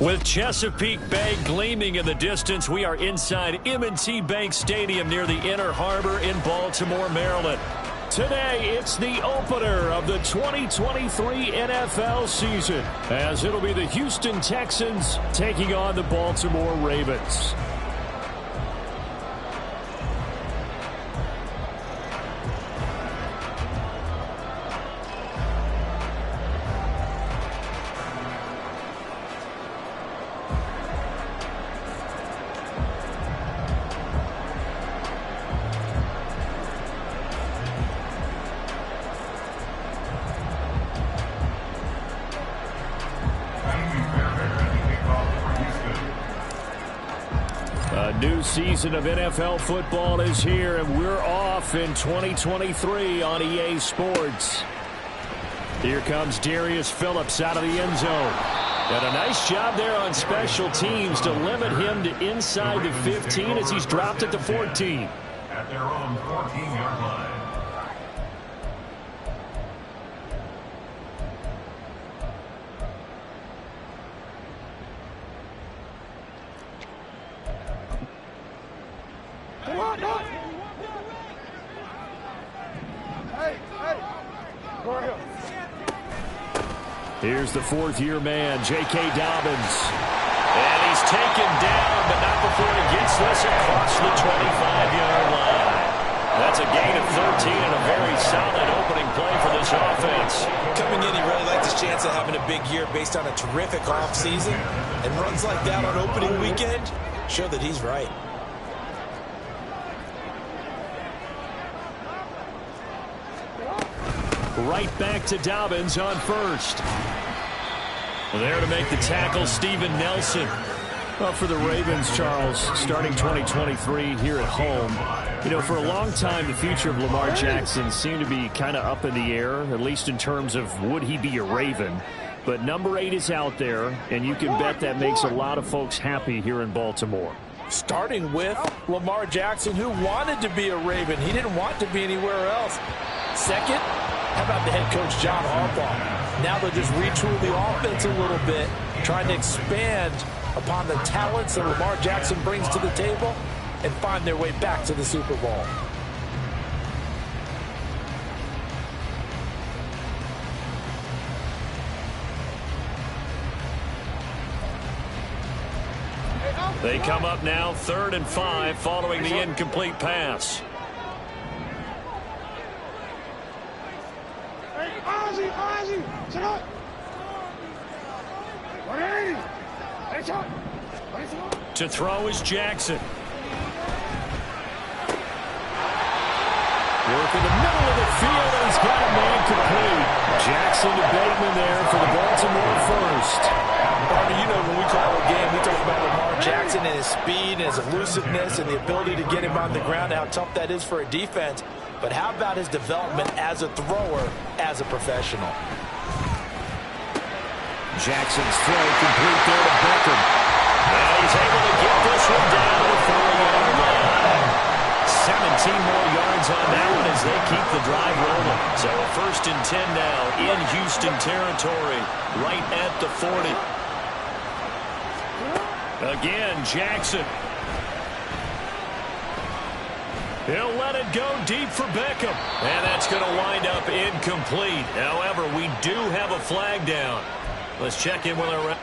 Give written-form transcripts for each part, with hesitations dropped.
With Chesapeake Bay gleaming in the distance, we are inside M&T Bank Stadium near the Inner Harbor in Baltimore, Maryland. Today, it's the opener of the 2023 NFL season, as it'll be the Houston Texans taking on the Baltimore Ravens. A new season of NFL football is here, and we're off in 2023 on EA Sports. Here comes Darius Phillips out of the end zone. And a nice job there on special teams to limit him to inside the 15 as he's dropped at the 14. At their own 14-yard line. Here's the fourth-year man, J.K. Dobbins. And he's taken down, but not before he gets this across the 25-yard line. That's a gain of 13 and a very solid opening play for this offense. Coming in, he really liked his chance of having a big year based on a terrific offseason. And runs like that on opening weekend show that he's right. Right back to Dobbins on first. There to make the tackle, Steven Nelson. Well, for the Ravens, Charles, starting 2023 here at home, you know, for a long time, the future of Lamar Jackson seemed to be kind of up in the air, at least in terms of would he be a Raven. But number 8 is out there, and you can bet that makes a lot of folks happy here in Baltimore. Starting with Lamar Jackson, who wanted to be a Raven. He didn't want to be anywhere else. Second, how about the head coach, John Harbaugh? Now they'll just retool the offense a little bit, trying to expand upon the talents that Lamar Jackson brings to the table and find their way back to the Super Bowl. They come up now 3rd and 5 following the incomplete pass. To throw is Jackson. Work in the middle of the field, and he's got a man complete. Jackson to Bateman there for the Baltimore first. Bobby, you know when we call a game, we talk about Lamar Jackson and his speed and his elusiveness and the ability to get him on the ground, how tough that is for a defense. But how about his development as a thrower, as a professional? Jackson's throw complete there to Beckham. And he's able to get this one down to the 4-yard line. 17 more yards on that one as they keep the drive rolling. So a 1st and 10 now in Houston territory, right at the 40. Again, Jackson. He'll let it go deep for Beckham. And that's going to wind up incomplete. However, we do have a flag down. Let's check in with our...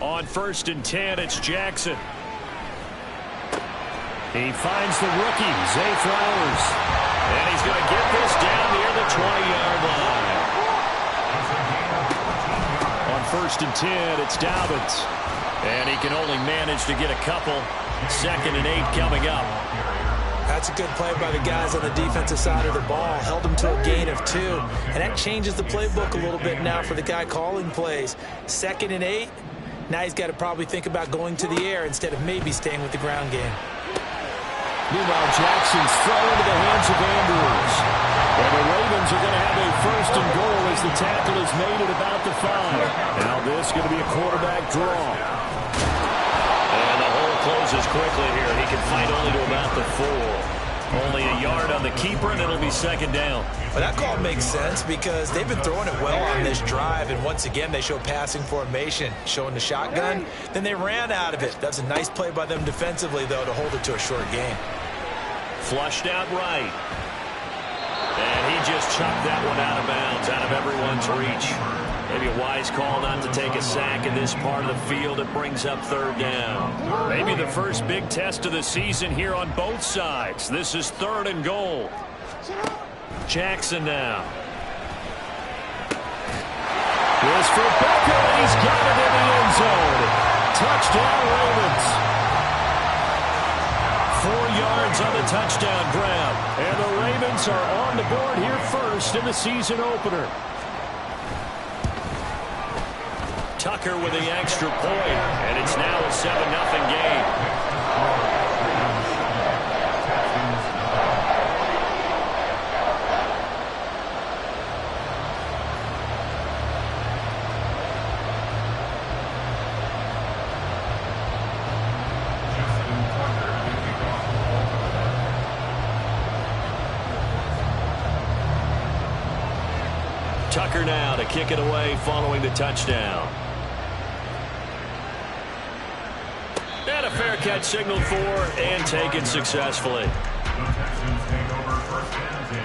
On 1st and 10, it's Jackson. He finds the rookie, Zay Flowers. And he's going to get this down near the 20-yard line. On 1st and 10, it's Dobbins. And he can only manage to get a couple. 2nd and 8 coming up. That's a good play by the guys on the defensive side of the ball. Held them to a gain of 2. And that changes the playbook a little bit now for the guy calling plays. 2nd and 8. Now he's got to probably think about going to the air instead of maybe staying with the ground game. Meanwhile, Jackson's throw into the hands of Andrews. And the Ravens are going to have a 1st and goal as the tackle is made at about the 5. Now this is going to be a quarterback draw. And the hole closes quickly here. He can fight only to about the 4. Only a yard on the keeper, and it'll be 2nd down. Well, that call makes sense because they've been throwing it well on this drive, and once again they show passing formation, showing the shotgun. Then they ran out of it. That's a nice play by them defensively, though, to hold it to a short gain. Flushed out right. And he just chucked that one out of bounds, out of everyone's reach. Maybe a wise call not to take a sack in this part of the field. It brings up 3rd down. Maybe the first big test of the season here on both sides. This is 3rd and goal. Jackson now. Here's for Becker. He's got it in the end zone. Touchdown, Ravens. 4 yards on the touchdown grab. And the Ravens are on the board here first in the season opener. Tucker with the extra point, and it's now a 7-0 game. Tucker now to kick it away following the touchdown. And a fair catch signaled for and taken successfully. The Texans take over 1st and 10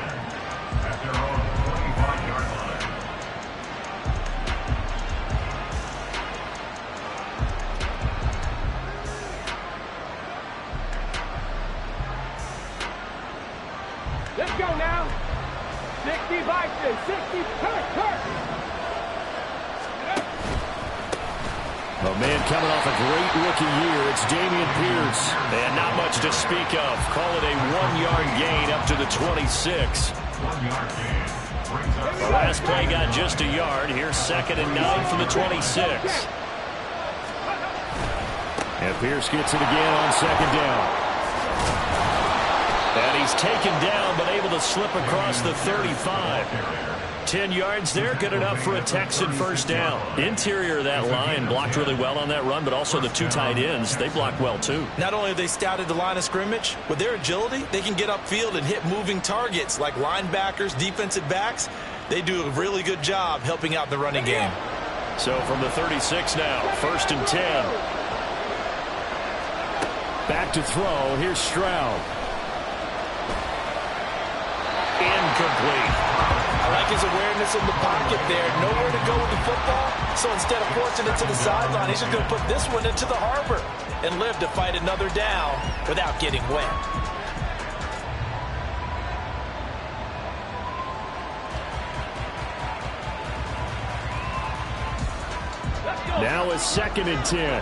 at their own 45-yard line. Let's go now. 60 Vikings, 60, turn. A man coming off a great rookie year. It's Dameon Pierce. And not much to speak of. Call it a 1-yard gain up to the 26. 1-yard gain. The last play got just a yard. Here's 2nd and 9 from the 26. And Pierce gets it again on 2nd down. And he's taken down, but able to slip across the 35. 10 yards there, good enough for a Texan 1st down. Interior of that line blocked really well on that run, but also the 2 tight ends, they blocked well too. Not only have they scouted the line of scrimmage, with their agility, they can get upfield and hit moving targets like linebackers, defensive backs. They do a really good job helping out the running game. So from the 36 now, 1st and 10. Back to throw, here's Stroud. Incomplete. I like his awareness in the pocket there. Nowhere to go with the football. So instead of forcing it to the sideline, he's just going to put this one into the harbor and live to fight another down without getting wet. Now it's 2nd and 10.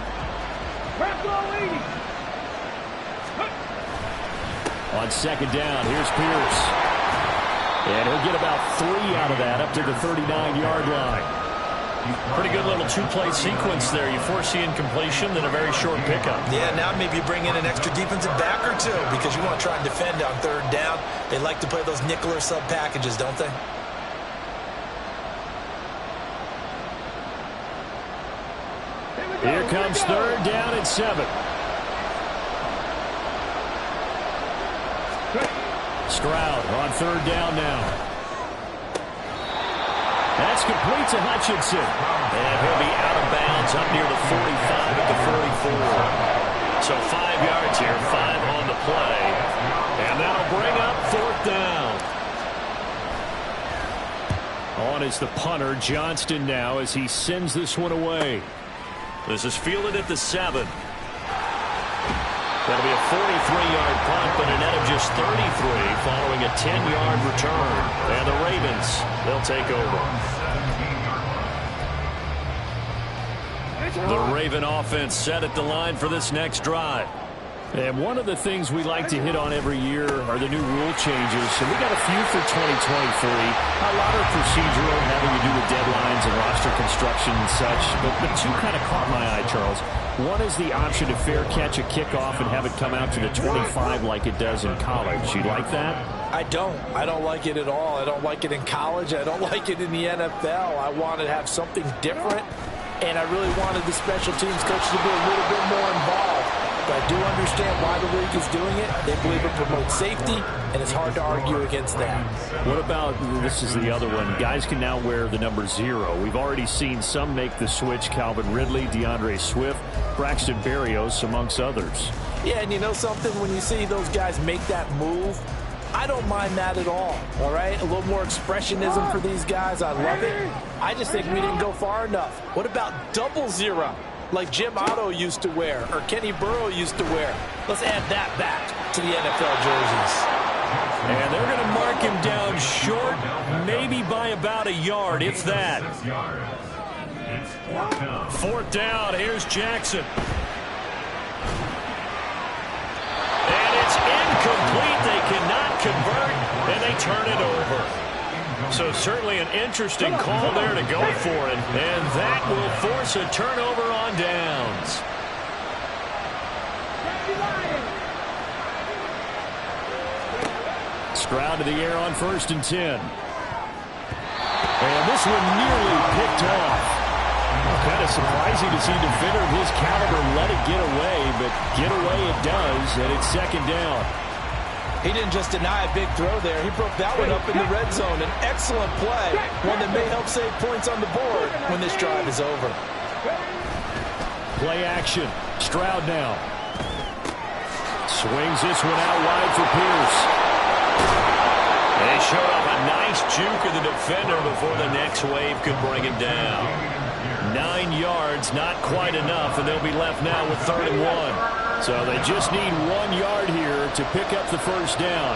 On 2nd down, here's Pierce. And he'll get about 3 out of that up to the 39-yard line. Pretty good little 2-play sequence there. You force the incompletion, then a very short pickup. Yeah, now maybe you bring in an extra defensive back or 2 because you want to try and defend on 3rd down. They like to play those nickel or sub packages, don't they? Here comes 3rd down and 7. Stroud on 3rd down now. That's complete to Hutchinson. And he'll be out of bounds up near the 45 at the 44. So 5 yards here, 5 on the play. And that'll bring up 4th down. On is the punter, Johnston, now as he sends this one away. This is fielded at the 7. That'll be a 43-yard punt, but a net of just 33 following a 10-yard return. And the Ravens, they'll take over. The Raven offense set at the line for this next drive. And one of the things we like to hit on every year are the new rule changes. And we got a few for 2023. A lot are procedural, having to do with deadlines and roster construction and such. But two kind of caught my eye, Charles. One is the option to fair catch a kickoff and have it come out to the 25 like it does in college. You like that? I don't. I don't like it at all. I don't like it in college. I don't like it in the NFL. I want to have something different. And I really wanted the special teams coach to be a little bit more involved. But I do understand why the league is doing it. They believe it promotes safety, and it's hard to argue against that. What about, this is the other one, guys can now wear the number 0. We've already seen some make the switch, Calvin Ridley, DeAndre Swift, Braxton Berrios, amongst others. Yeah, and you know something? When you see those guys make that move, I don't mind that at all right? A little more expressionism for these guys. I love it. I just think we didn't go far enough. What about double 0? Like Jim Otto used to wear, or Kenny Burrow used to wear. Let's add that back to the NFL jerseys. And they're going to mark him down short, maybe by about a yard, if that. Fourth down, here's Jackson. And it's incomplete. They cannot convert, and they turn it over. So certainly an interesting call there to go for it. And that will force a turnover on downs. Stroud to the air on 1st and 10. And this one nearly picked off. Kind of surprising to see a defender of his caliber let it get away, but get away it does, and it's 2nd down. He didn't just deny a big throw there. He broke that one up in the red zone. An excellent play, one that may help save points on the board when this drive is over. Play action. Stroud now. Swings this one out wide for Pierce. They showed up a nice juke of the defender before the next wave could bring him down. 9 yards, not quite enough, and they'll be left now with 3rd and 1. So they just need 1 yard here to pick up the 1st down.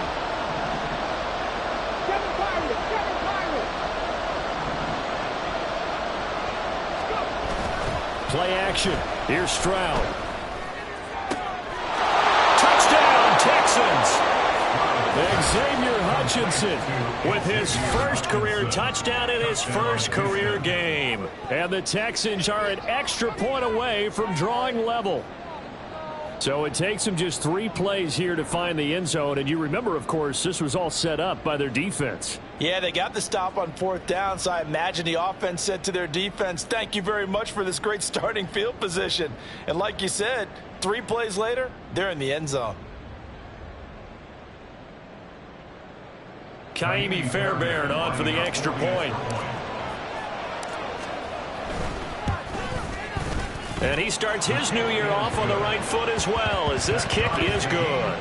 Play action. Here's Stroud. Touchdown, Texans! Xavier Hutchinson with his first career touchdown in his first career game. And the Texans are an extra point away from drawing level. So it takes them just 3 plays here to find the end zone. And you remember, of course, this was all set up by their defense. Yeah, they got the stop on 4th down, so I imagine the offense said to their defense, thank you very much for this great starting field position. And like you said, 3 plays later, they're in the end zone. Kaimi Fairbairn on for the extra point. And he starts his new year off on the right foot as well, as this kick is good.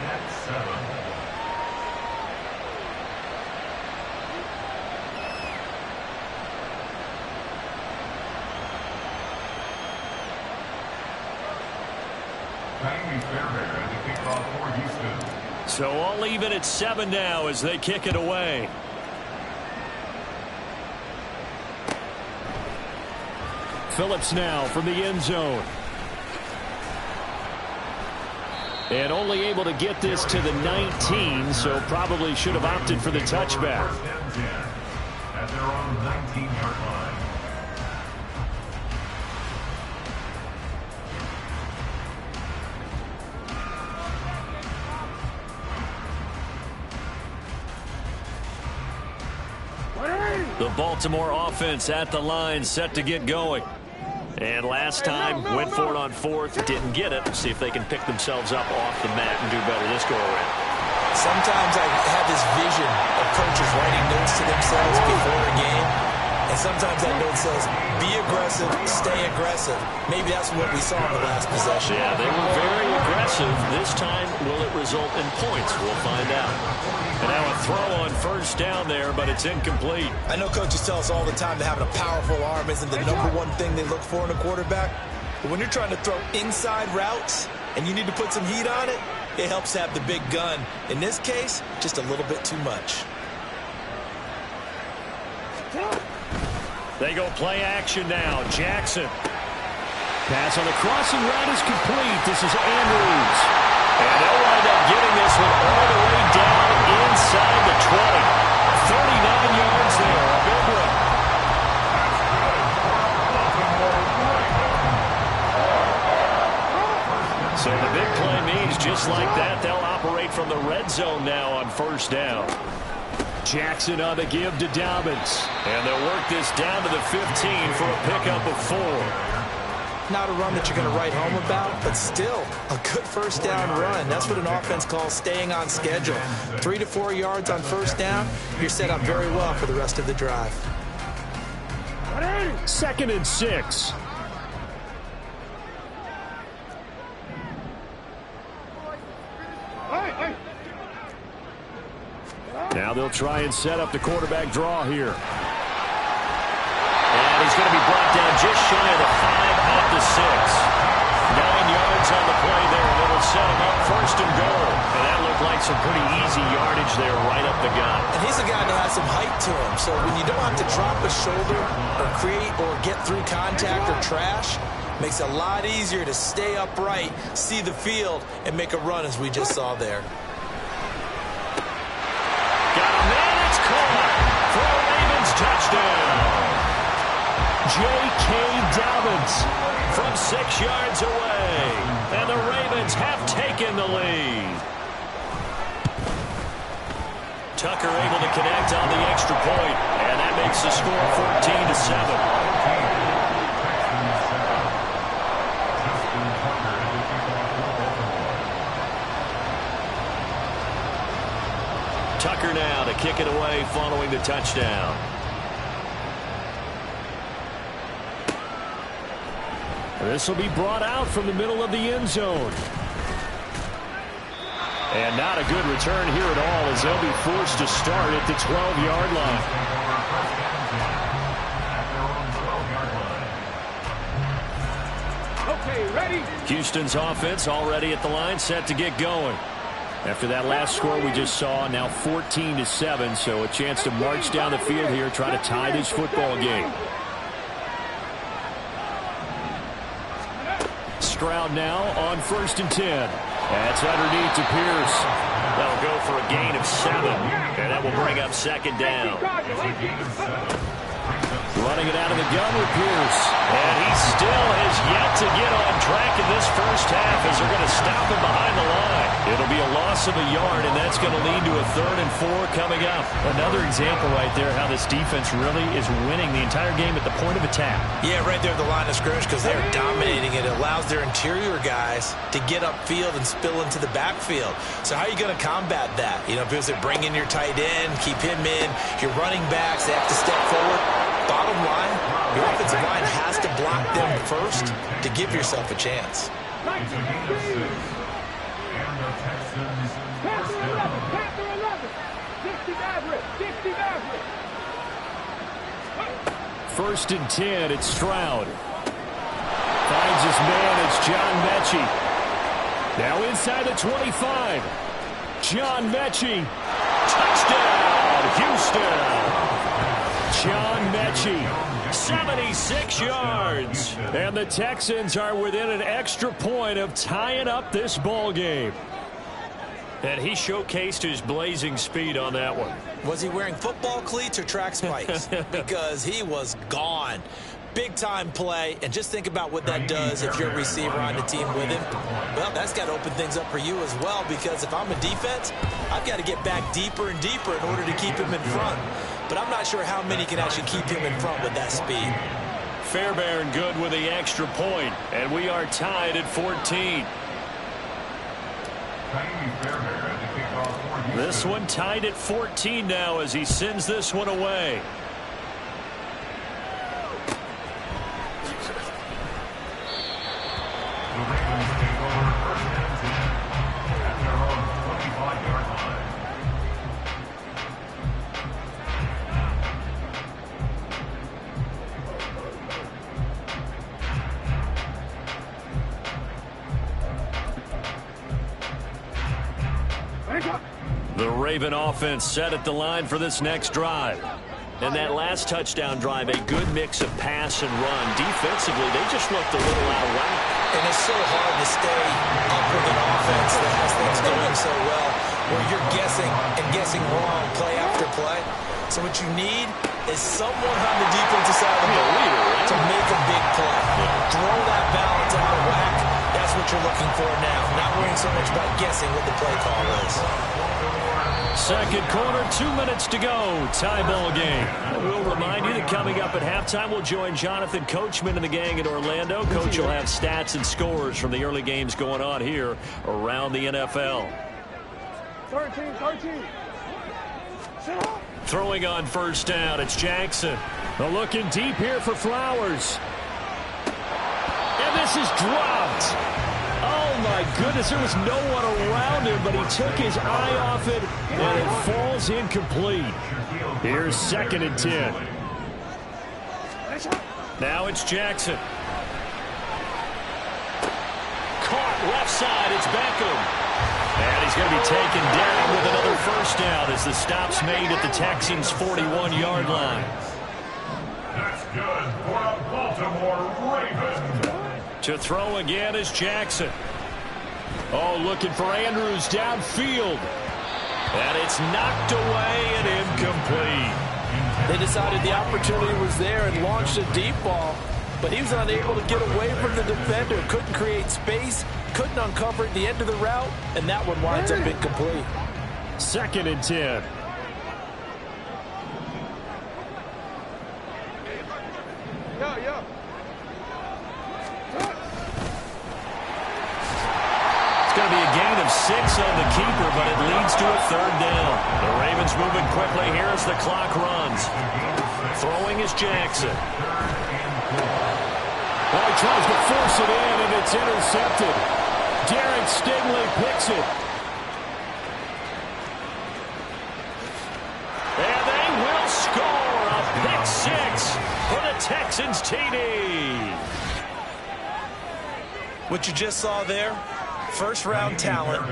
So all even at 7 now as they kick it away. Phillips now from the end zone. And only able to get this to the 19, so probably should have opted for the touchback. At their own 19-yard line. The Baltimore offense at the line, set to get going. And last time, went for it on 4th, didn't get it. See if they can pick themselves up off the mat and do better this go-around. Sometimes I have this vision of coaches writing notes to themselves before a game, and And sometimes that note says, be aggressive, stay aggressive. Maybe that's what we saw in the last possession. Yeah, they were very aggressive. This time, will it result in points? We'll find out. And now a throw on first down there, but it's incomplete. I know coaches tell us all the time that having a powerful arm isn't the #1 thing they look for in a quarterback. But when you're trying to throw inside routes and you need to put some heat on it, it helps have the big gun. In this case, just a little bit too much. They go play action now. Jackson. Pass on the crossing route is complete. This is Andrews. And they'll wind up getting this one all the way down inside the 20. 39 yards there. A big one. So the big play means just like that, they'll operate from the red zone now on first down. Jackson on the give to Dobbins. And they'll work this down to the 15 for a pickup of 4. Not a run that you're going to write home about, but still a good first down run. That's what an offense calls staying on schedule. 3 to 4 yards on first down, you're set up very well for the rest of the drive. 2nd and 6. Now they'll try and set up the quarterback draw here. And he's going to be brought down just shy of the 5 at the 6. 9 yards on the play there, and it'll set him up 1st and goal. And that looked like some pretty easy yardage there right up the gut. And he's a guy that has some height to him, so when you don't have to drop a shoulder or create or get through contact or trash, makes it a lot easier to stay upright, see the field, and make a run as we just saw there. For a Ravens touchdown. J.K. Dobbins from 6 yards away. And the Ravens have taken the lead. Tucker able to connect on the extra point. And that makes the score 14-7. Tucker now to kick it away following the touchdown. This will be brought out from the middle of the end zone. And not a good return here at all as they'll be forced to start at the 12-yard line. Okay, ready? Houston's offense already at the line, set to get going. After that last score we just saw, now 14-7, so a chance to march down the field here, try to tie this football game. Stroud now on 1st and 10. That's underneath to Pierce. That'll go for a gain of 7, and that will bring up 2nd down. Running it out of the gun with Pierce. And he still has yet to get on track in this first half as they're going to stop him behind the line. It'll be a loss of a yard, and that's going to lead to a 3rd and 4 coming up. Another example right there how this defense really is winning the entire game at the point of attack. Yeah, right there at the line of scrimmage because they're dominating it. It allows their interior guys to get upfield and spill into the backfield. So how are you going to combat that? You know, because they bring in your tight end, keep him in. Your running backs, they have to step forward. Bottom line, your offensive line has to block them first to give yourself a chance. Panther 11. 60 average. 60 average. 1st and 10, it's Stroud. Finds his man, it's John Mechie. Now inside the 25. John Mechie. Touchdown, Houston. John Mechie, 76 yards. And the Texans are within an extra point of tying up this ball game. And he showcased his blazing speed on that one. Was he wearing football cleats or track spikes? Because he was gone. Big-time play, and just think about what that does if you're a receiver on the team with him. Well, that's got to open things up for you as well, because if I'm a defense, I've got to get back deeper and deeper in order to keep him in front. But I'm not sure how many can actually keep him in front with that speed. Fairbairn good with the extra point, and we are tied at 14. This one tied at 14 now as he sends this one away. The Ravens take over first and 10 at their own 25-yard line. The Raven offense set at the line for this next drive. And that last touchdown drive, a good mix of pass and run. Defensively, they just looked a little out of whack. And it's so hard to stay up with an offense that has things going so well, where you're guessing and guessing wrong play after play. So what you need is someone on the defensive side of the ball to make a big play. Throw that balance out of whack. That's what you're looking for now. Not worrying so much about guessing what the play call is. Second quarter, 2 minutes to go. Tie ball game. We'll remind you that coming up at halftime, we'll join Jonathan Coachman and the gang in Orlando. Coach will have stats and scores from the early games going on here around the NFL. 13. Throwing on first down, it's Jackson. Looking deep here for Flowers. And this is dropped. Oh, my goodness, there was no one around him, but he took his eye off it, and it falls incomplete. Here's second and 10. Now it's Jackson. Caught left side, it's Beckham. And he's going to be taken down with another first down as the stop's made at the Texans' 41-yard line. That's good for a Baltimore Ravens. To throw again is Jackson. Oh, looking for Andrews downfield. And it's knocked away and incomplete. They decided the opportunity was there and launched a deep ball, but he was unable to get away from the defender. Couldn't create space, couldn't uncover at the end of the route, and that one winds up incomplete. Second and 10. Yo. It's going to be a gain of 6 on the keeper, but it leads to a third down. The Ravens moving quickly here as the clock runs. Throwing is Jackson. Well, he tries to force it in, and it's intercepted. Derek Stingley picks it. And they will score a pick 6 for the Texans TD. What you just saw there, first-round talent,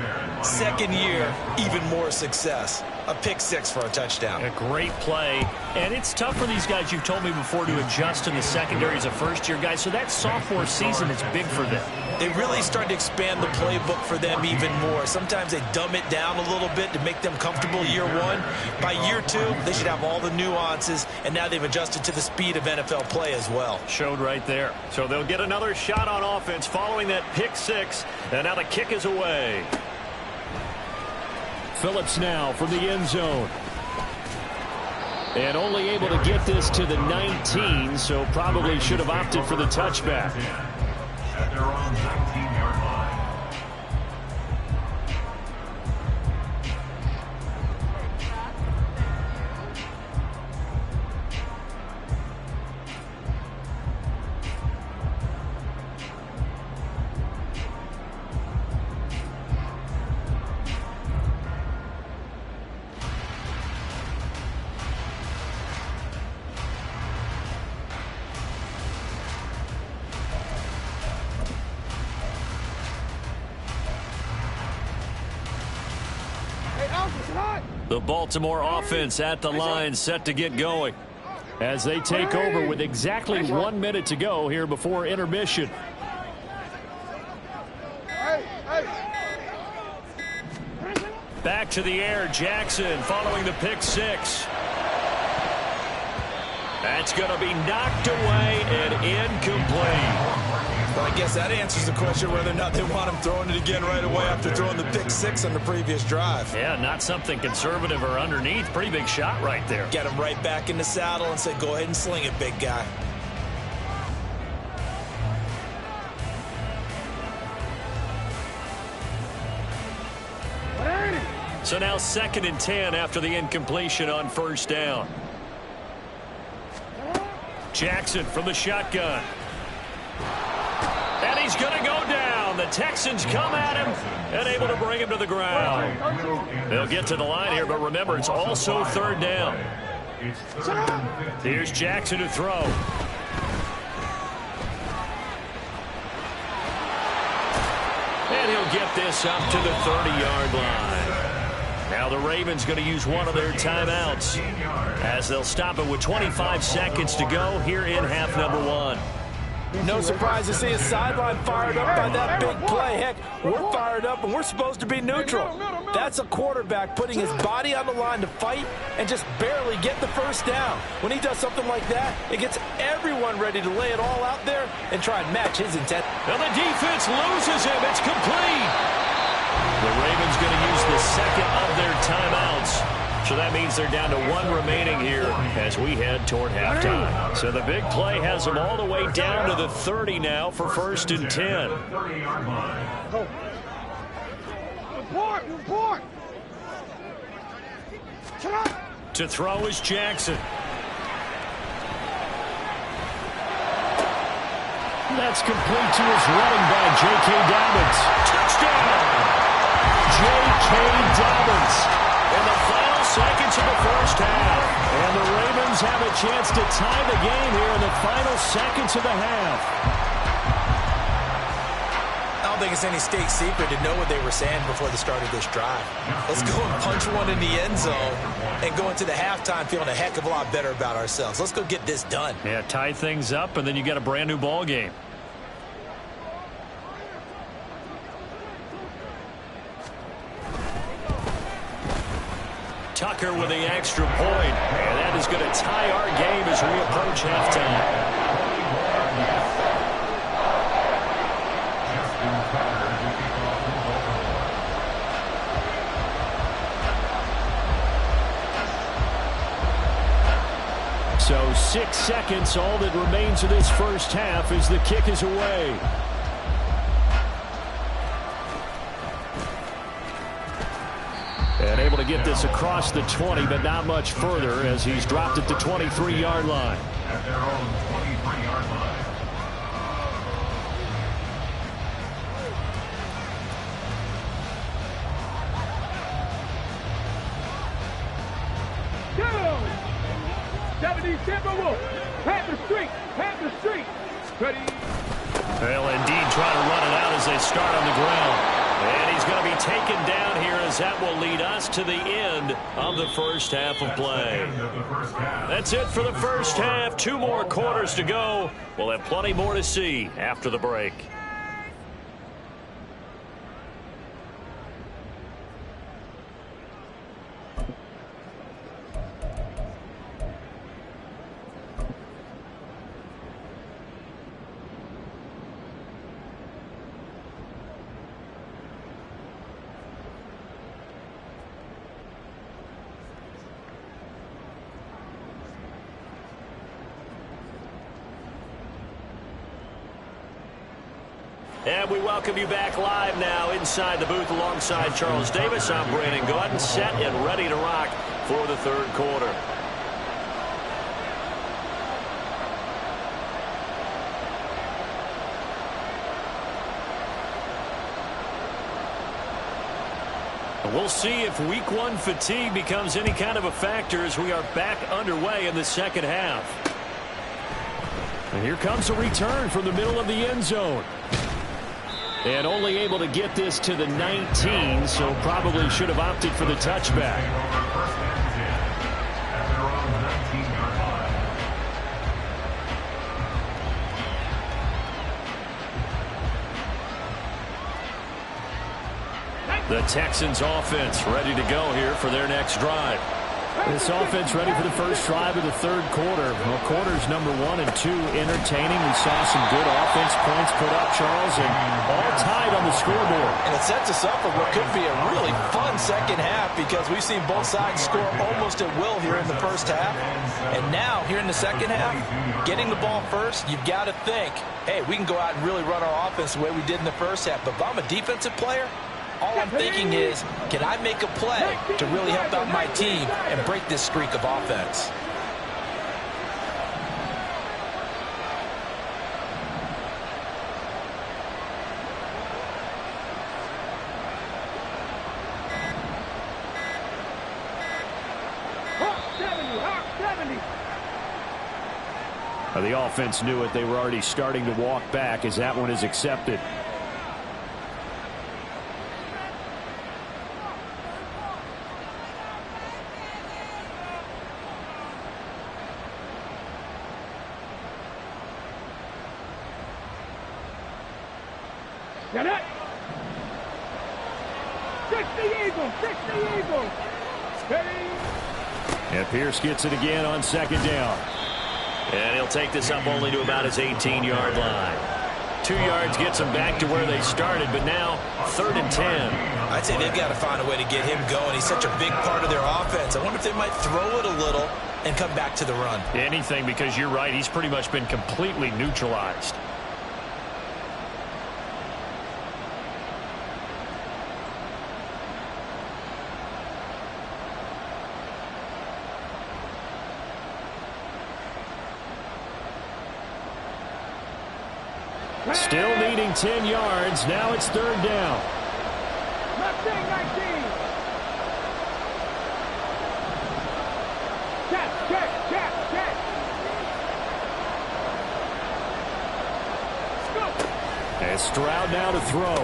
second year, even more success. A pick 6 for a touchdown. A great play. And it's tough for these guys, you've told me before, to adjust in the secondary as a first-year guy. So that sophomore season is big for them. They really started to expand the playbook for them even more. Sometimes they dumb it down a little bit to make them comfortable year one. By year 2, they should have all the nuances, and now they've adjusted to the speed of NFL play as well. Showed right there. So they'll get another shot on offense following that pick 6, and now the kick is away. Phillips now from the end zone. And only able to get this to the 19, so probably should have opted for the touchback. At their own 19-yard line. The Baltimore offense at the line, set to get going. As they take over with exactly 1 minute to go here before intermission. Back to the air, Jackson following the pick 6. That's going to be knocked away and incomplete. Well, I guess that answers the question whether or not they want him throwing it again right away after throwing the pick 6 on the previous drive. Yeah, not something conservative or underneath. Pretty big shot right there. Get him right back in the saddle and say, go ahead and sling it, big guy. So now second and 10 after the incompletion on first down. Jackson from the shotgun. And he's going to go down. Texans come at him and able to bring him to the ground. They'll get to the line here, but remember, it's also third down. Here's Jackson to throw. And he'll get this up to the 30-yard line. Now the Ravens going to use one of their timeouts as they'll stop it with 25 seconds to go here in half number one. No surprise to see a sideline fired up by that big play. Heck, we're fired up and we're supposed to be neutral. That's a quarterback putting his body on the line to fight and just barely get the first down. When he does something like that, it gets everyone ready to lay it all out there and try and match his intent. Now the defense loses him. It's complete. The Ravens going to use the second of their timeouts. So that means they're down to one remaining here as we head toward halftime. So the big play has them all the way down to the 30 now for 1st and 10. To throw is Jackson. That's complete to his running back, J.K. Dobbins. Touchdown! J.K. Dobbins. In the final seconds of the first half. And the Ravens have a chance to tie the game here in the final seconds of the half. I don't think it's any state secret to know what they were saying before the start of this drive. Let's go and punch one in the end zone and go into the halftime feeling a heck of a lot better about ourselves. Let's go get this done. Yeah, tie things up, and then you get a brand new ball game. Tucker with the extra point. And that is going to tie our game as we approach halftime. So 6 seconds, all that remains of this first half as the kick is away. And able to get this across the 20, but not much further as he's dropped at the 23-yard line. At their own 23-yard line. Well, indeed, trying to run it out as they start on the ground. And he's going to be taken down here as that will lead us to the end of the first half of play. That's it for the first half. 2 more quarters to go. We'll have plenty more to see after the break. And we welcome you back live now inside the booth alongside Charles Davis. I'm Brandon Gordon, set and ready to rock for the third quarter. We'll see if week 1 fatigue becomes any kind of a factor as we are back underway in the second half. And here comes a return from the middle of the end zone. And only able to get this to the 19, so probably should have opted for the touchback. The Texans offense ready to go here for their next drive. This offense ready for the first drive of the third quarter. Well, quarters number 1 and 2 entertaining. We saw some good offense points put up, Charles, and all tied on the scoreboard. And it sets us up for what could be a really fun second half because we've seen both sides score almost at will here in the first half. And now, here in the second half, getting the ball first, you've got to think, hey, we can go out and really run our offense the way we did in the first half. But if I'm a defensive player, all I'm thinking is, can I make a play to really help out my team and break this streak of offense? The offense knew it. They were already starting to walk back as that one is accepted. Get it! Fix the eagle! Fix the eagle! Steady! And Pierce gets it again on second down. And he'll take this up only to about his 18-yard line. 2 yards gets them back to where they started, but now 3rd and 10. I'd say they've got to find a way to get him going. He's such a big part of their offense. I wonder if they might throw it a little and come back to the run. Anything, because you're right. He's pretty much been completely neutralized. Still needing 10 yards. Now it's 3rd down. Left wing 19! Check! And Stroud now to throw.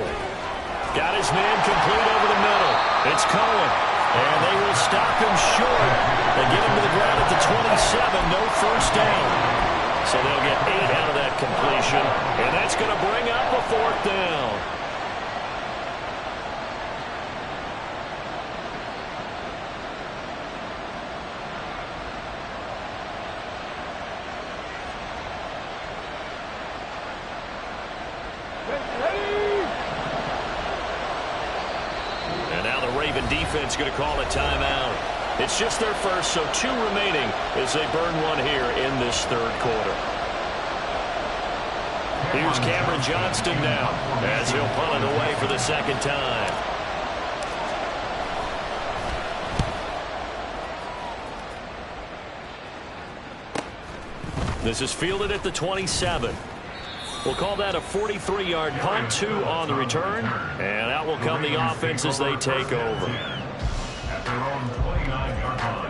Got his man complete over the middle. It's Cohen. And they will stop him short. They get him to the ground at the 27. No first down. So they'll get 8 out of that completion. And that's going to bring up a 4th down. And now the Raven defense going to call a timeout. It's just their first, so 2 remaining as they burn one here in this 3rd quarter. Here's Cameron Johnston now as he'll punt it away for the 2nd time. This is fielded at the 27. We'll call that a 43-yard punt, 2 on the return, and out will come the offense as they take over. At their own 29-yard line.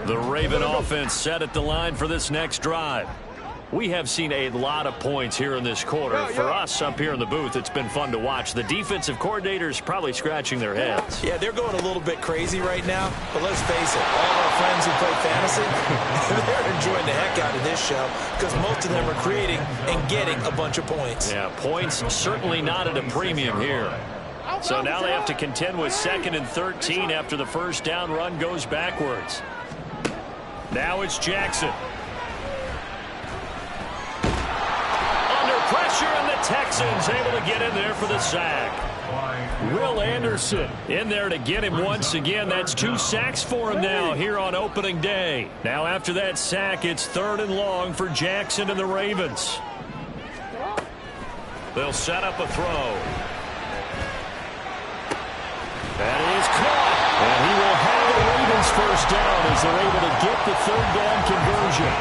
The Raven offense set at the line for this next drive. We have seen a lot of points here in this quarter. For us up here in the booth, it's been fun to watch. The defensive coordinators probably scratching their heads. Yeah, they're going a little bit crazy right now, but let's face it, all our friends who play fantasy, they're enjoying the heck out of this show because most of them are creating and getting a bunch of points. Yeah, points certainly not at a premium here. So now they have to contend with 2nd and 13 after the first down run goes backwards. Now it's Jackson. Pressure, and the Texans able to get in there for the sack. Will Anderson in there to get him once again. That's 2 sacks for him now here on opening day. Now after that sack, it's 3rd and long for Jackson and the Ravens. They'll set up a throw. That is caught. And he will have the Ravens first down as they're able to get the 3rd down conversion.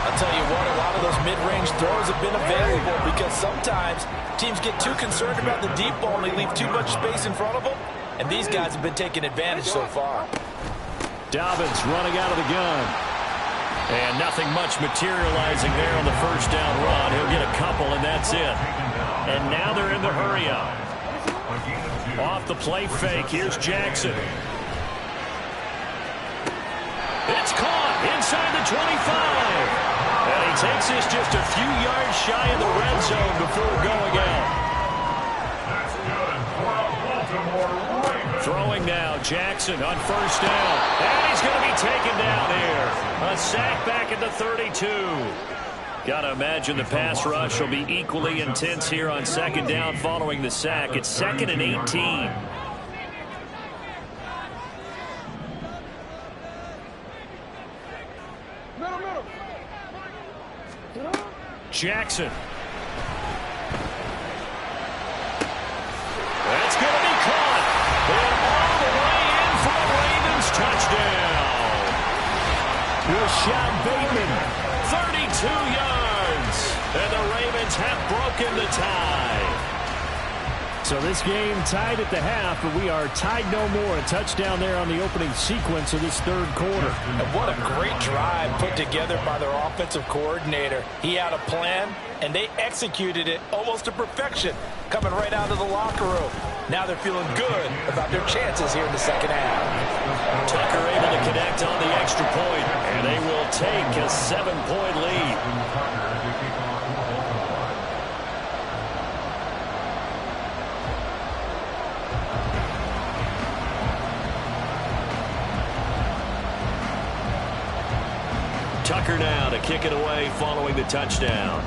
I'll tell you what, a lot of those mid-range throws have been available because sometimes teams get too concerned about the deep ball and they leave too much space in front of them, and these guys have been taking advantage so far. Dobbins running out of the gun. And nothing much materializing there on the first down run. He'll get a couple, and that's it. And now they're in the hurry-up. Off the play fake, here's Jackson. It's caught inside the 25. And he takes this just a few yards shy of the red zone before going out. That's good for a Baltimore Ravens. Throwing now, Jackson on first down. And he's going to be taken down here. A sack back at the 32. Got to imagine the pass rush will be equally intense here on 2nd down following the sack. It's 2nd and 18. Jackson. That's going to be caught. And all the way in for a Ravens touchdown. Rashad Bateman, 32 yards. And the Ravens have broken the tie. So this game tied at the half, but we are tied no more. A touchdown there on the opening sequence of this third quarter. And what a great drive put together by their offensive coordinator. He had a plan, and they executed it almost to perfection, coming right out of the locker room. Now they're feeling good about their chances here in the second half. Tucker able to connect on the extra point, and they will take a 7-point lead. Tucker now to kick it away following the touchdown.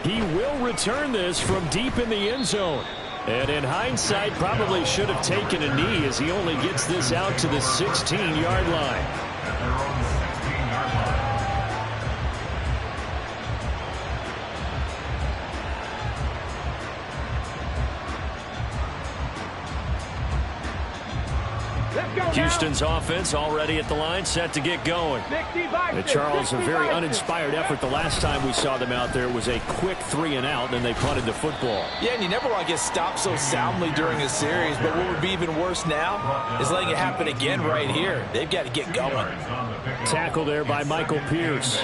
He will return this from deep in the end zone. And in hindsight, probably should have taken a knee as he only gets this out to the 16-yard line. Houston's offense already at the line, set to get going. Charles, a very uninspired effort the last time we saw them out there. It was a quick 3-and-out, and they punted the football. Yeah, and you never want to get stopped so soundly during a series, but what would be even worse now is letting it happen again right here. They've got to get going. Tackle there by Michael Pierce.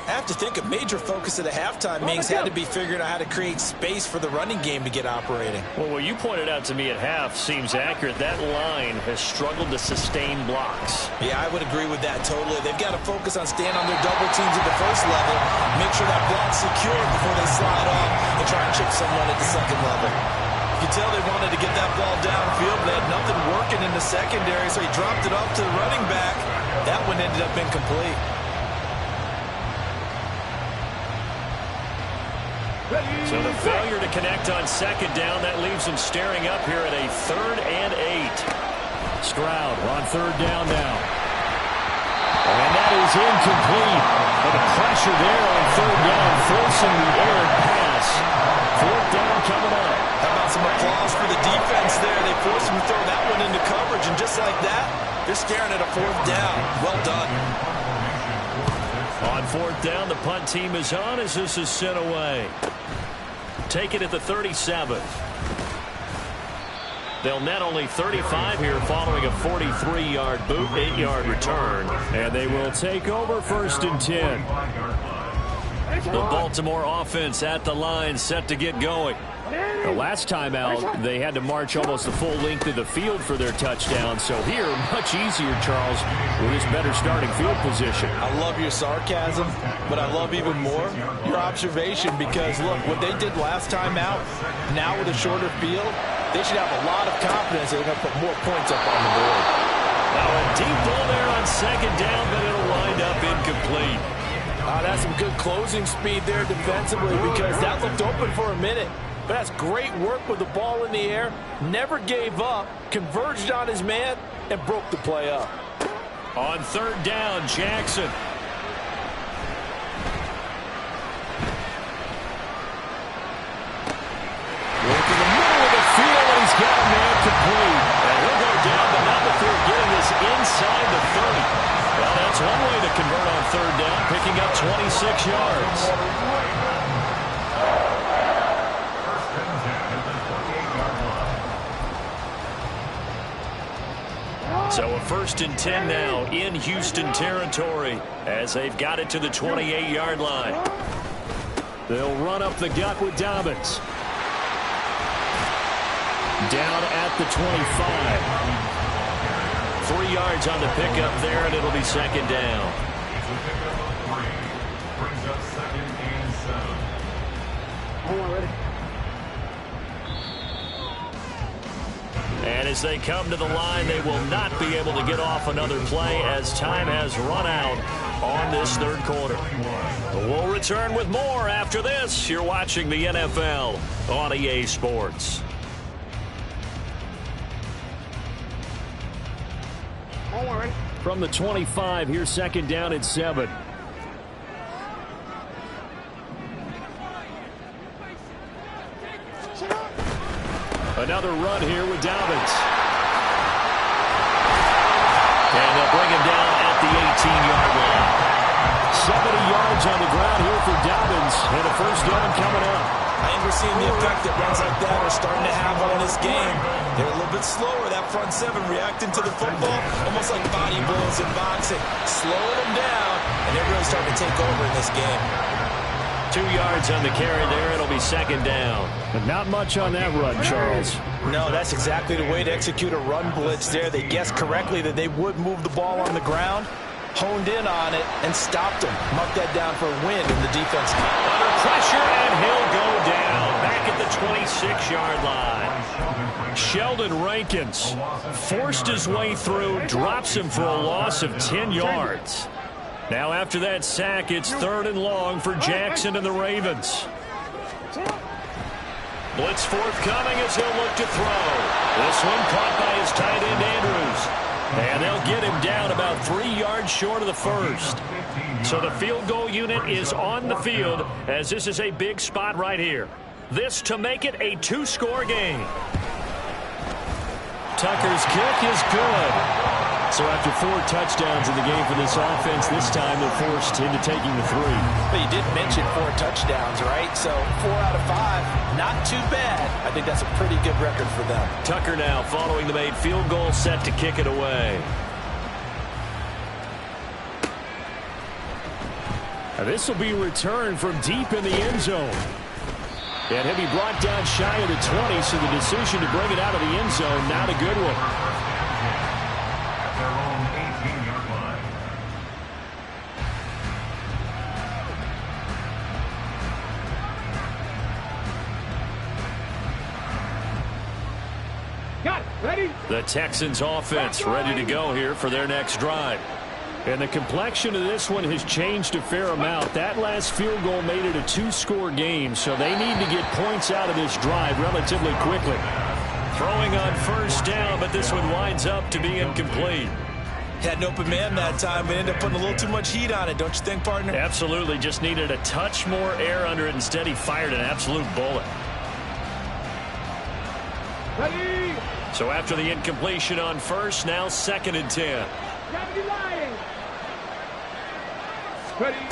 I have to think a major focus at the halftime Mings had to be figuring out how to create space for the running game to get operating. Well, what you pointed out to me at half seems accurate. That line has struggled to sustain blocks. Yeah, I would agree with that totally. They've got to focus on staying on their double teams at the first level, make sure that block's secure before they slide off and try and chip someone at the second level. You can tell they wanted to get that ball downfield. They had nothing working in the secondary, so he dropped it off to the running back. That one ended up incomplete. So the failure to connect on second down, that leaves them staring up here at a 3rd and 8. Stroud on third down now. And that is incomplete. But the pressure there on third down, forcing the errant pass. Fourth down coming up. How about some applause for the defense there? They forced him to throw that one into coverage, and just like that, they're staring at a fourth down. Well done. On fourth down, the punt team is on as this is sent away. Take it at the 37. They'll net only 35 here following a 43-yard boot, 8-yard return. And they will take over 1st and 10. The Baltimore offense at the line, set to get going. The last time out, they had to march almost the full length of the field for their touchdown. So here, much easier, Charles, with this better starting field position. I love your sarcasm, but I love even more your observation because, look, what they did last time out, now with a shorter field, they should have a lot of confidence they're going to put more points up on the board. Now a deep ball there on second down, but it'll wind up incomplete. That's some good closing speed there defensively because that looked open for a minute. But that's great work with the ball in the air. Never gave up, converged on his man, and broke the play up. On third down, Jackson. Working the middle of the field, and he's got a man complete. And he'll go down, but not before getting this inside the 30. Well, that's one way to convert on third down, picking up 26 yards. So a 1st and 10 now in Houston territory as they've got it to the 28-yard line. They'll run up the gut with Dobbins. Down at the 25. 3 yards on the pickup there, and it'll be second down. Brings up 2nd and 7. And as they come to the line, they will not be able to get off another play as time has run out on this third quarter. We'll return with more after this. You're watching the NFL on EA Sports. From the 25, here's second down and 7. Another run here with Dobbins. And they'll bring him down at the 18-yard line. 70 yards yards on the ground here for Dobbins, and a first down coming up. I think we're seeing the effect that runs like that are starting to have on this game. They're a little bit slower, that front seven, reacting to the football, almost like body blows in boxing, slowing them down, and they're really starting to take over in this game. 2 yards on the carry there. It'll be second down. But not much on that run, Charles. No, that's exactly the way to execute a run blitz there. They guessed correctly that they would move the ball on the ground, honed in on it, and stopped him. Mark that down for a win in the defense. Under pressure, and he'll go down. Back at the 26-yard line. Sheldon Rankins forced his way through, drops him for a loss of 10 yards. Now after that sack, it's 3rd and long for Jackson and the Ravens. Blitz forthcoming as he'll look to throw. This one caught by his tight end Andrews. And they'll get him down about 3 yards short of the first. So the field goal unit is on the field as this is a big spot right here. This to make it a 2-score game. Tucker's kick is good. So after 4 touchdowns in the game for this offense, this time they're forced into taking the 3. But you did mention 4 touchdowns, right? So 4 out of 5, not too bad. I think that's a pretty good record for them. Tucker now following the made field goal, set to kick it away. Now this will be returned from deep in the end zone. And he'll be brought down shy of the 20, so the decision to bring it out of the end zone, not a good one. The Texans offense ready to go here for their next drive. And the complexion of this one has changed a fair amount. That last field goal made it a 2-score game, so they need to get points out of this drive relatively quickly. Throwing on first down, but this one winds up to be incomplete. Had an open man that time, but ended up putting a little too much heat on it, don't you think, partner? Absolutely, just needed a touch more air under it. Instead, he fired an absolute bullet. Ready? So after the incompletion on first, now 2nd and 10. Ready?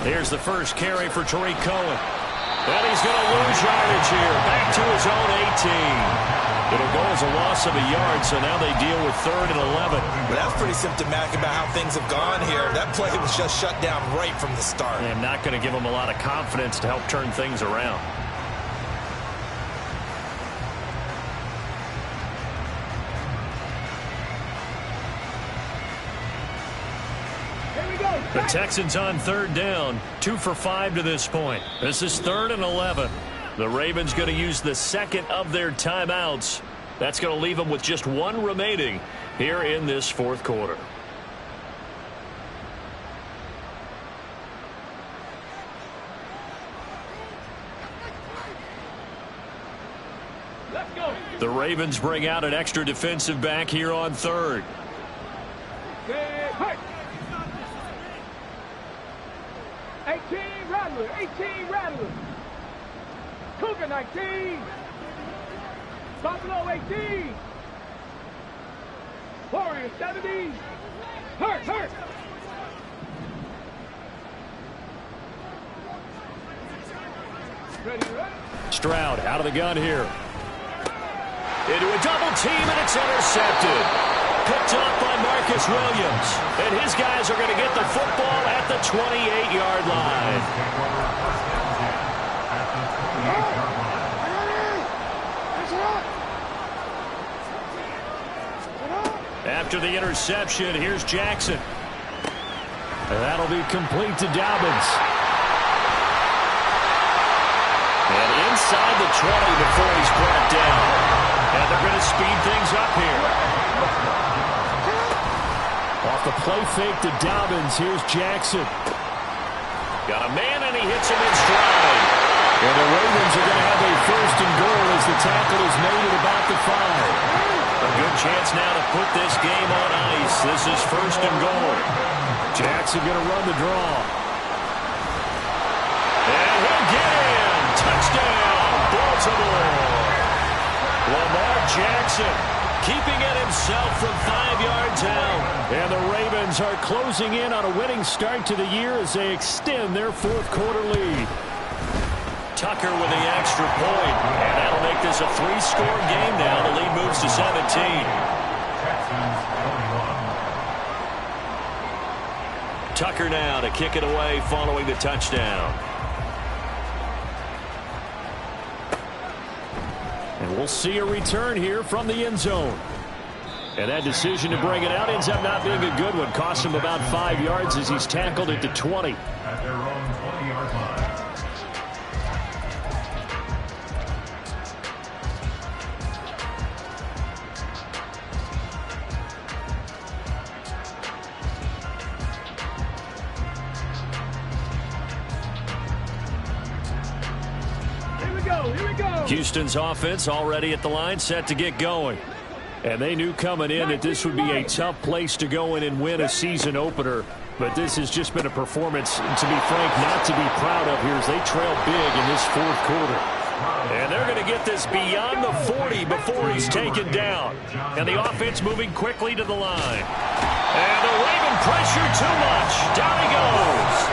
Here's the first carry for Tariq Cohen. And he's going to lose yardage here. Back to his own 18. It'll go as a loss of a yard, so now they deal with 3rd and 11. But that's pretty symptomatic about how things have gone here. That play was just shut down right from the start. And not going to give them a lot of confidence to help turn things around. The Texans on 3rd down, 2 for 5 to this point. This is 3rd and 11. The Ravens going to use the 2nd of their timeouts. That's going to leave them with just 1 remaining here in this 4th quarter. Let's go. The Ravens bring out an extra defensive back here on 3rd. Hey. 18 Rattler, 18 Rattler. Cougar 19. Buffalo 18. Warrior 70. Hurt. Ready. Stroud out of the gun here. Into a double team, and it's intercepted. Picked up by Marcus Williams. And his guys are going to get the football at the 28-yard line. After the interception, here's Jackson. And that'll be complete to Dobbins. And inside the 20 before he's brought down. And they're going to speed things up here. Off the play fake to Dobbins, here's Jackson. Got a man, and he hits him in stride. And the Ravens are going to have a 1st and goal as the tackle is made at about the 5. A good chance now to put this game on ice. This is 1st and goal. Jackson going to run the draw. And he'll get in. Touchdown, Baltimore. Lamar Jackson keeping it himself from 5 yards out. And the Ravens are closing in on a winning start to the year as they extend their fourth quarter lead. Tucker with the extra point, and that'll make this a 3-score game now. The lead moves to 17. Tucker now to kick it away following the touchdown. And we'll see a return here from the end zone. And that decision to bring it out ends up not being a good one. Costs him about 5 yards as he's tackled at the 20. At their own 20-yard line. Houston's offense already at the line, set to get going. And they knew coming in that this would be a tough place to go in and win a season opener. But this has just been a performance, to be frank, not to be proud of here as they trail big in this fourth quarter. And they're going to get this beyond the 40 before he's taken down. And the offense moving quickly to the line. And the Raven pressure too much. Down he goes.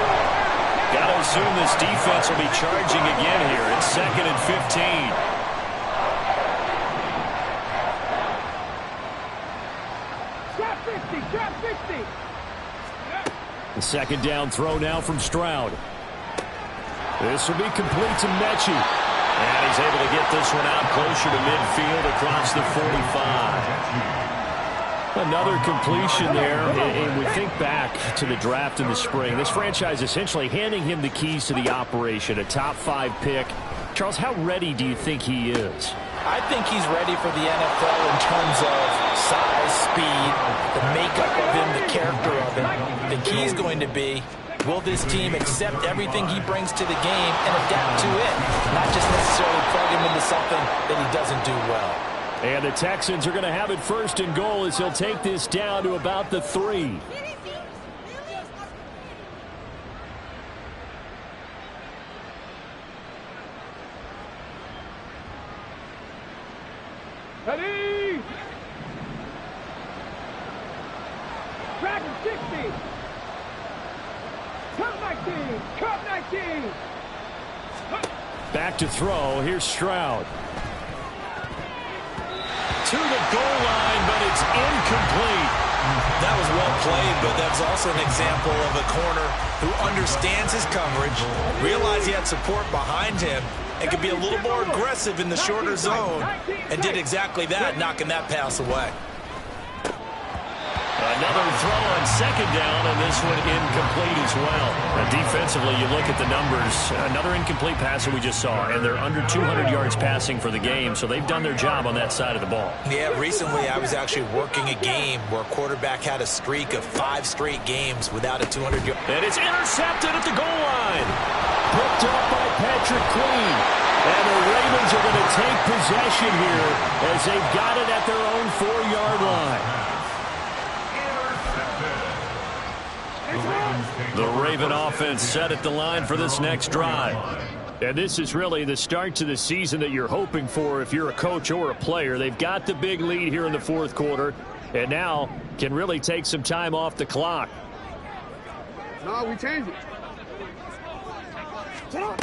Got to assume this defense will be charging again here. It's 2nd and 15. Drop 50. The second down throw now from Stroud. This will be complete to Mechie. And he's able to get this one out closer to midfield across the 45. Another completion there, and we think back to the draft in the spring. This franchise essentially handing him the keys to the operation, a top 5 pick. Charles, how ready do you think he is? I think he's ready for the NFL in terms of size, speed, the makeup of him, the character of him. The key is going to be, will this team accept everything he brings to the game and adapt to it, not just necessarily plug him into something that he doesn't do well. And the Texans are going to have it 1st and goal as he'll take this down to about the 3. Ready! Dragon 60! Cut 19! Cut 19! Back to throw. Here's Stroud. To the goal line, but it's incomplete. That was well played, but that's also an example of a corner who understands his coverage, realized he had support behind him, and could be a little more aggressive in the shorter zone, and did exactly that, knocking that pass away. Another throw on 2nd down, and this one incomplete as well. Defensively, you look at the numbers. Another incomplete pass that we just saw, and they're under 200 yards passing for the game, so they've done their job on that side of the ball. Yeah, recently I was actually working a game where a quarterback had a streak of 5 straight games without a 200-yard. And it's intercepted at the goal line. Picked up by Patrick Queen. And the Ravens are going to take possession here as they've got it at their own 4-yard line. The Raven offense set at the line for this next drive. And this is really the start to the season that you're hoping for if you're a coach or a player. They've got the big lead here in the fourth quarter and now can really take some time off the clock. No, we changed it.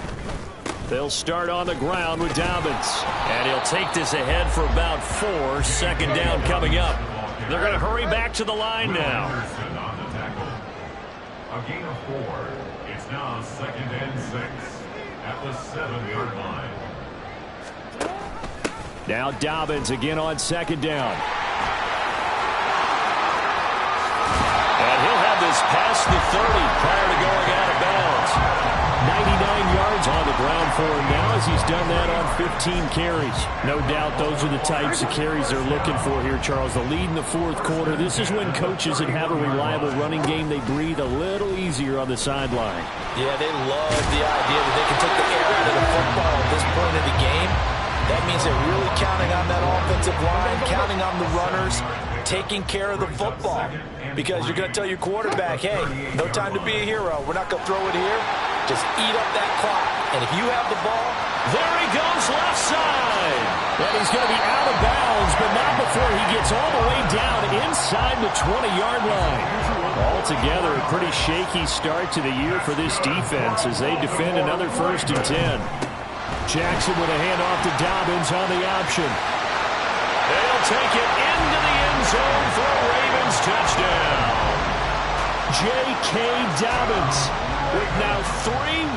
They'll start on the ground with Dobbins. And he'll take this ahead for about 4. 2nd down coming up. They're going to hurry back to the line now. A gain of 4. It's now 2nd and 6 at the 7-yard line. Now Dobbins again on 2nd down. And he'll have this past the 30 prior to going out of bounds. 99 yards on the ground for him now as he's done that on 15 carries. No doubt those are the types of carries they're looking for here, Charles. The lead in the fourth quarter. This is when coaches that have a reliable running game, they breathe a little easier on the sideline. Yeah, they love the idea that they can take the air out of the football at this point of the game. That means they're really counting on that offensive line, counting on the runners, taking care of the football. Because you're going to tell your quarterback, hey, no time to be a hero. We're not going to throw it here. Just eat up that clock. And if you have the ball, there he goes left side. And he's going to be out of bounds, but not before he gets all the way down inside the 20-yard line. Altogether, a pretty shaky start to the year for this defense as they defend another 1st and 10. Jackson with a handoff to Dobbins on the option. They'll take it into the end zone for a Ravens touchdown. J.K. Dobbins with now 3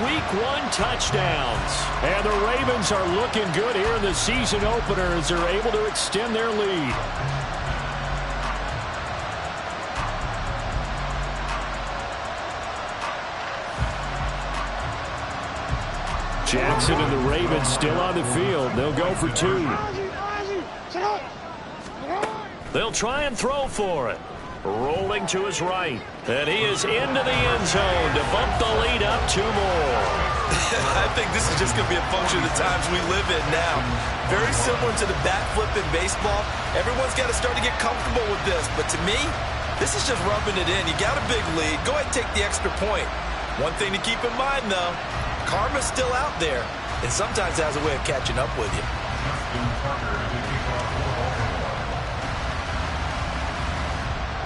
Week 1 touchdowns. And the Ravens are looking good here in the season opener as they're able to extend their lead. Jackson and the Ravens still on the field. They'll go for 2. They'll try and throw for it. Rolling to his right. And he is into the end zone to bump the lead up 2 more. I think this is just going to be a function of the times we live in now. Very similar to the bat flip in baseball. Everyone's got to start to get comfortable with this. But to me, this is just rubbing it in. You got a big lead. Go ahead and take the extra point. One thing to keep in mind, though, karma's still out there. And sometimes it has a way of catching up with you.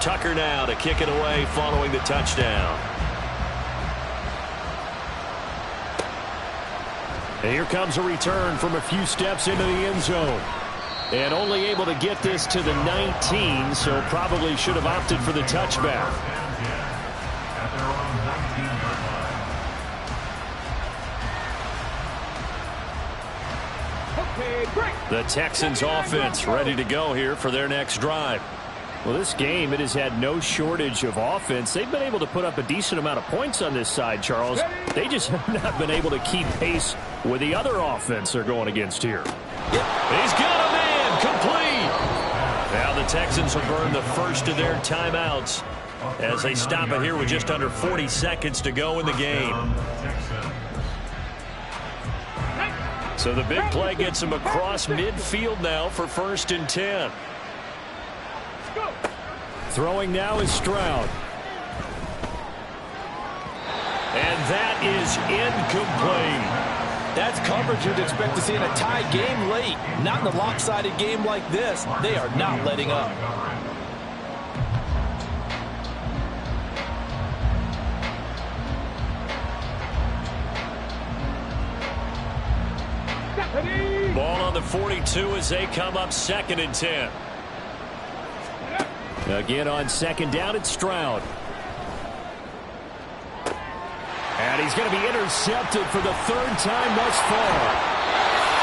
Tucker now to kick it away following the touchdown. And here comes a return from a few steps into the end zone. And only able to get this to the 19, so probably should have opted for the touchback. The Texans offense ready to go here for their next drive. Well, this game, it has had no shortage of offense. They've been able to put up a decent amount of points on this side, Charles. They just have not been able to keep pace with the other offense they're going against here. He's got a man complete. Now the Texans will burn the first of their timeouts as they stop it here with just under 40 seconds to go in the game. So the big play gets him across midfield now for 1st and 10. Throwing now is Stroud. And that is incomplete. That's coverage you'd expect to see in a tie game late. Not in a lopsided game like this. They are not letting up. Ball on the 42 as they come up 2nd and 10. Again on 2nd down, it's Stroud. And he's going to be intercepted for the 3rd time thus far.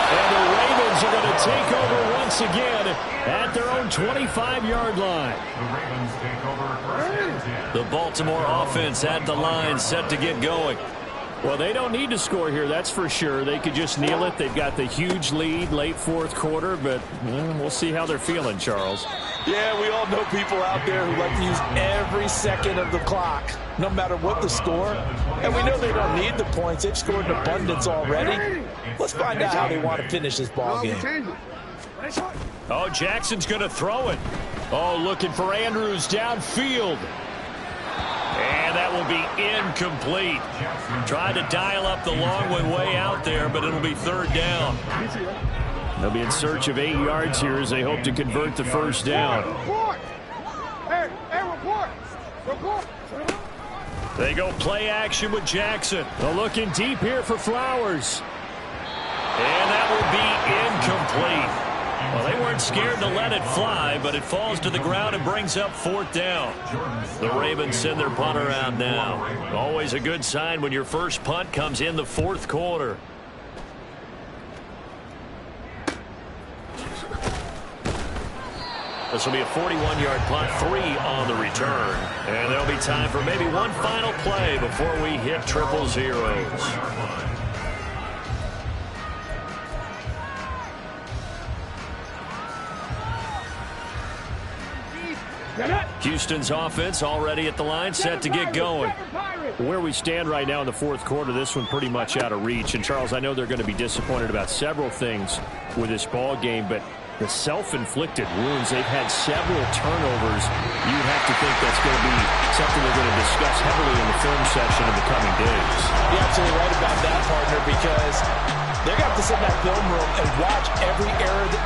And the Ravens are going to take over once again at their own 25-yard line. The Baltimore offense at the line, set to get going. Well, they don't need to score here, that's for sure. They could just kneel it. They've got the huge lead late 4th quarter, but we'll see how they're feeling, Charles. Yeah, we all know people out there who like to use every second of the clock, no matter what the score. And we know they don't need the points. They've scored in abundance already. Let's find out how they want to finish this ball game. Oh, Jackson's going to throw it. Oh, looking for Andrews downfield. And that will be incomplete. Tried to dial up the long one way out there, but it'll be 3rd down. They'll be in search of 8 yards here as they hope to convert the 1st down. They go play action with Jackson. They're looking deep here for Flowers. And that will be incomplete. Well, they weren't scared to let it fly, but it falls to the ground and brings up 4th down. The Ravens send their punter out now. Always a good sign when your first punt comes in the 4th quarter. This will be a 41-yard punt, 3 on the return. And there'll be time for maybe one final play before we hit triple zeros. Houston's offense already at the line, set to get going. Where we stand right now in the 4th quarter, this one pretty much out of reach. And, Charles, I know they're going to be disappointed about several things with this ball game, but the self-inflicted wounds, they've had several turnovers. You'd have to think that's going to be something they're going to discuss heavily in the film session in the coming days. You're absolutely right about that, partner, because they're going to have to sit in that film room and watch every error that